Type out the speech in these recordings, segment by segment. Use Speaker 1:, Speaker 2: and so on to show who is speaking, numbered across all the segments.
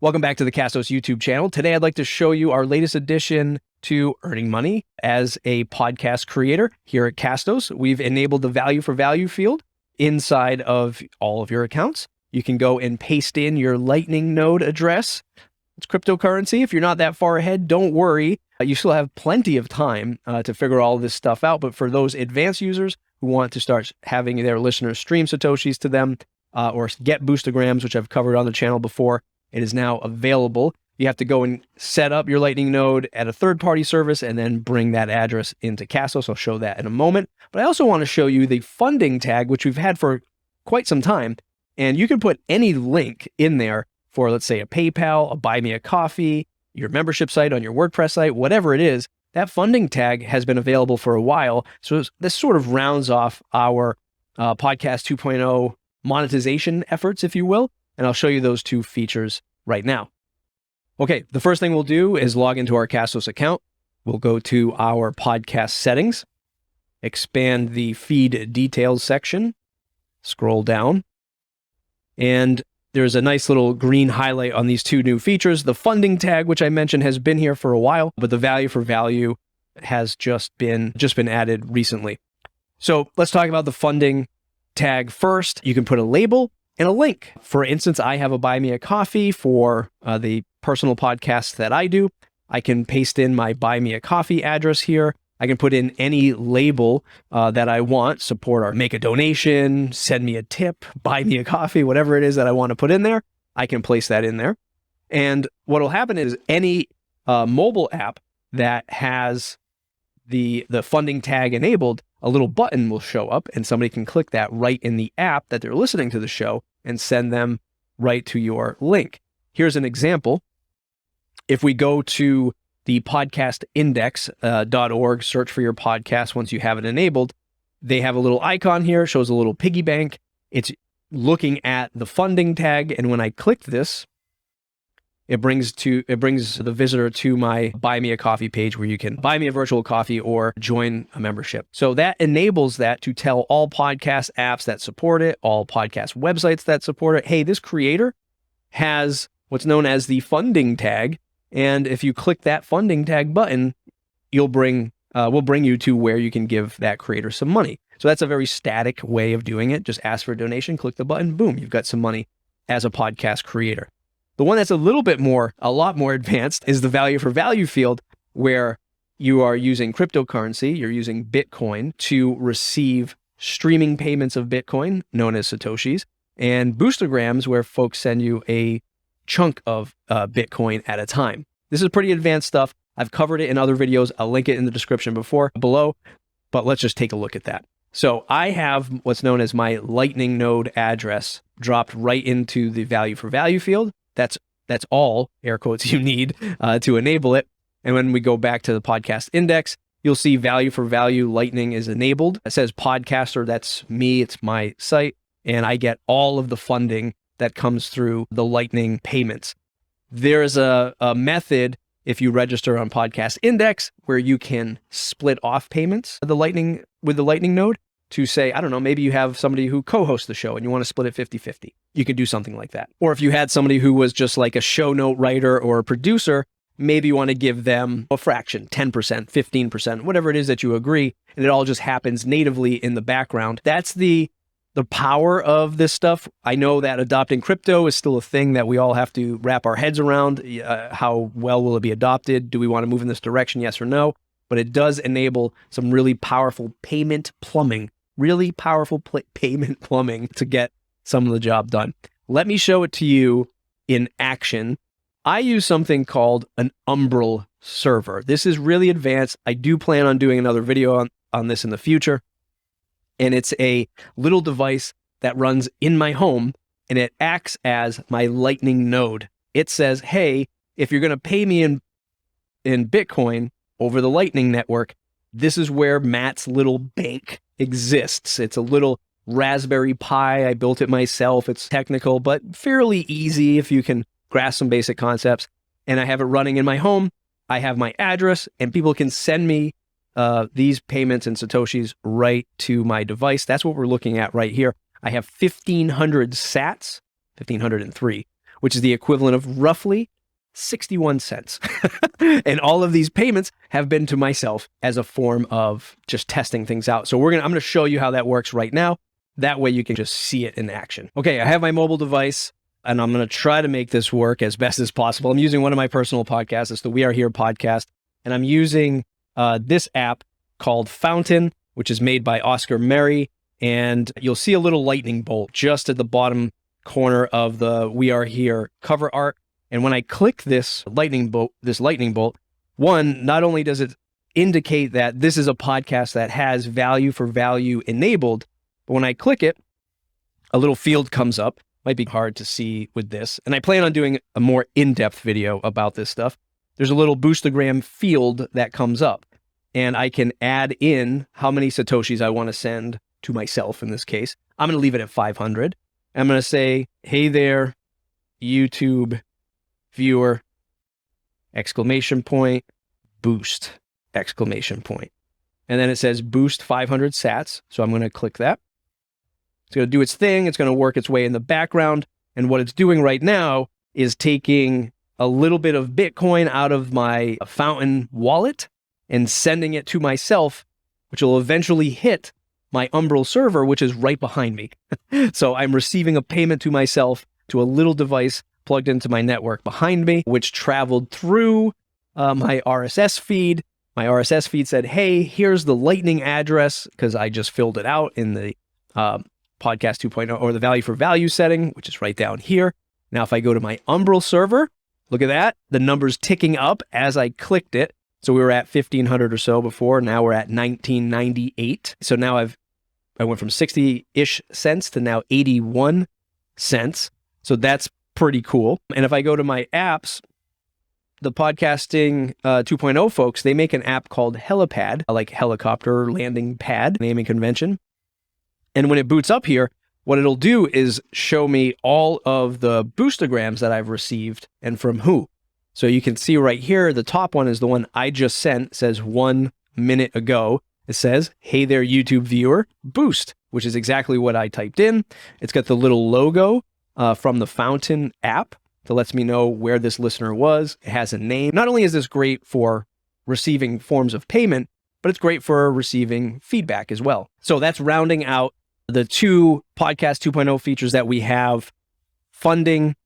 Speaker 1: Welcome back to the Castos YouTube channel. Today, I'd like to show you our latest addition to earning money as a podcast creator here at Castos. We've enabled the value for value field inside of all of your accounts. You can go and paste in your Lightning node address. It's cryptocurrency. If you're not that far ahead, don't worry. You still have plenty of time to figure all this stuff out. But for those advanced users who want to start having their listeners stream Satoshis to them or get Boostagrams, which I've covered on the channel before, it is now available. You have to go and set up your Lightning node at a third-party service and then bring that address into Castos. I'll show that in a moment. But I also want to show you the funding tag, which we've had for quite some time. And you can put any link in there for, let's say, a PayPal, a Buy Me a Coffee, your membership site on your WordPress site, whatever it is. That funding tag has been available for a while. So this sort of rounds off our Podcast 2.0 monetization efforts, if you will. And I'll show you those two features right now. Okay, the first thing we'll do is log into our Castos account. We'll go to our podcast settings, expand the feed details section, scroll down, and there's a nice little green highlight on these two new features. The funding tag, which I mentioned, has been here for a while, but the value for value has just been added recently. So let's talk about the funding tag first. You can put a label and a link. For instance, I have a Buy Me a Coffee for the personal podcasts that I do. I can paste in my Buy Me a Coffee address here. I can put in any label that I want, support or make a donation, send me a tip, buy me a coffee, whatever it is that I want to put in there, I can place that in there. And what will happen is any mobile app that has the funding tag enabled, a little button will show up and somebody can click that right in the app that they're listening to the show and send them right to your link. Here's an example. If we go to the podcastindex.org, search for your podcast once you have it enabled, they have a little icon here, shows a little piggy bank. It's looking at the funding tag, and when I click this, it brings the visitor to my Buy Me a Coffee page where you can buy me a virtual coffee or join a membership. So that enables that to tell all podcast apps that support it, all podcast websites that support it, hey, this creator has what's known as the funding tag. And if you click that funding tag button, we'll bring you to where you can give that creator some money. So that's a very static way of doing it. Just ask for a donation, click the button, boom, you've got some money as a podcast creator. The one that's a lot more advanced is the value for value field, where you are using cryptocurrency, you're using Bitcoin to receive streaming payments of Bitcoin, known as Satoshis, and Boostagrams, where folks send you a chunk of Bitcoin at a time. This is pretty advanced stuff. I've covered it in other videos. I'll link it in the description below, but let's just take a look at that. So I have what's known as my Lightning node address dropped right into the value for value field. That's all, air quotes, you need to enable it. And when we go back to the podcast index, you'll see value for value Lightning is enabled. It says podcaster, that's me, it's my site, and I get all of the funding that comes through the Lightning payments. There's a method, if you register on Podcast Index, where you can split off payments with the Lightning node to say, I don't know, maybe you have somebody who co-hosts the show and you want to split it 50-50. You can do something like that. Or if you had somebody who was just like a show note writer or a producer, maybe you want to give them a fraction, 10%, 15%, whatever it is that you agree, and it all just happens natively in the background. That's the power of this stuff. I know that adopting crypto is still a thing that we all have to wrap our heads around. How well will it be adopted? Do we want to move in this direction? Yes or no? But it does enable some really powerful payment plumbing, payment plumbing to get some of the job done. Let me show it to you in action. I use something called an Umbrel server. This is really advanced. I do plan on doing another video on this in the future. And it's a little device that runs in my home, and it acts as my Lightning node. It says, hey, if you're going to pay me in Bitcoin over the Lightning network, this is where Matt's little bank exists. It's a little Raspberry Pi. I built it myself. It's technical, but fairly easy if you can grasp some basic concepts. And I have it running in my home. I have my address, and people can send me these payments in Satoshis right to my device. That's what we're looking at right here. I have 1,500 sats, 1,503, which is the equivalent of roughly 61 cents. And all of these payments have been to myself as a form of just testing things out. So I'm going to show you how that works right now. That way you can just see it in action. Okay, I have my mobile device and I'm going to try to make this work as best as possible. I'm using one of my personal podcasts. It's the We Are Here podcast. And I'm using this app called Fountain, which is made by Oscar Merry. And you'll see a little lightning bolt just at the bottom corner of the We Are Here cover art. And when I click this lightning bolt, one, not only does it indicate that this is a podcast that has value for value enabled, but when I click it, a little field comes up. Might be hard to see with this. And I plan on doing a more in-depth video about this stuff. There's a little Boostagram field that comes up, and I can add in how many Satoshis I want to send to myself in this case. I'm going to leave it at 500. I'm going to say, hey there, YouTube viewer, exclamation point, boost, exclamation point. And then it says boost 500 sats. So I'm going to click that. It's going to do its thing. It's going to work its way in the background. And what it's doing right now is taking a little bit of Bitcoin out of my Fountain wallet and sending it to myself, which will eventually hit my Umbrel server, which is right behind me. So I'm receiving a payment to myself to a little device plugged into my network behind me, which traveled through my RSS feed. My RSS feed said, hey, here's the Lightning address, because I just filled it out in the podcast 2.0 or the value for value setting, which is right down here. Now, if I go to my Umbrel server, look at that. The number's ticking up as I clicked it. So we were at 1,500 or so before. Now we're at 1998. So now I went from 60-ish cents to now 81 cents. So that's pretty cool. And if I go to my apps, the podcasting 2.0 folks, they make an app called Helipad, like helicopter landing pad naming convention. And when it boots up here, what it'll do is show me all of the Boostagrams that I've received and from who. So you can see right here, the top one is the one I just sent. It says 1 minute ago. It says, hey there, YouTube viewer, boost, which is exactly what I typed in. It's got the little logo from the Fountain app that lets me know where this listener was. It has a name. Not only is this great for receiving forms of payment, but it's great for receiving feedback as well. So that's rounding out the two podcast 2.0 features that we have. Funding,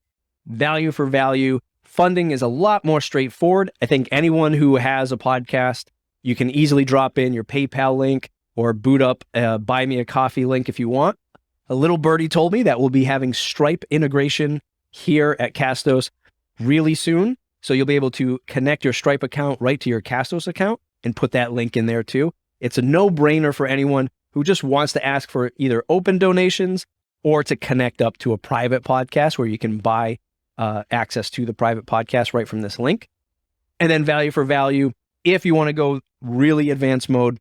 Speaker 1: value for value. Funding is a lot more straightforward. I think anyone who has a podcast, you can easily drop in your PayPal link or boot up a buy me a coffee link if you want. A little birdie told me that we'll be having Stripe integration here at Castos really soon. So you'll be able to connect your Stripe account right to your Castos account and put that link in there too. It's a no-brainer for anyone who just wants to ask for either open donations or to connect up to a private podcast where you can buy access to the private podcast right from this link. And then value for value, if you want to go really advanced mode,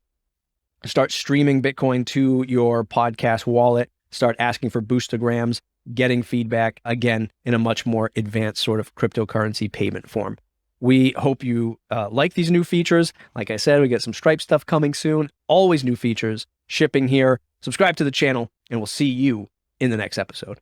Speaker 1: start streaming Bitcoin to your podcast wallet, start asking for Boostagrams, getting feedback, again, in a much more advanced sort of cryptocurrency payment form. We hope you like these new features. Like I said, we get some Stripe stuff coming soon. Always new features, shipping here. Subscribe to the channel, and we'll see you in the next episode.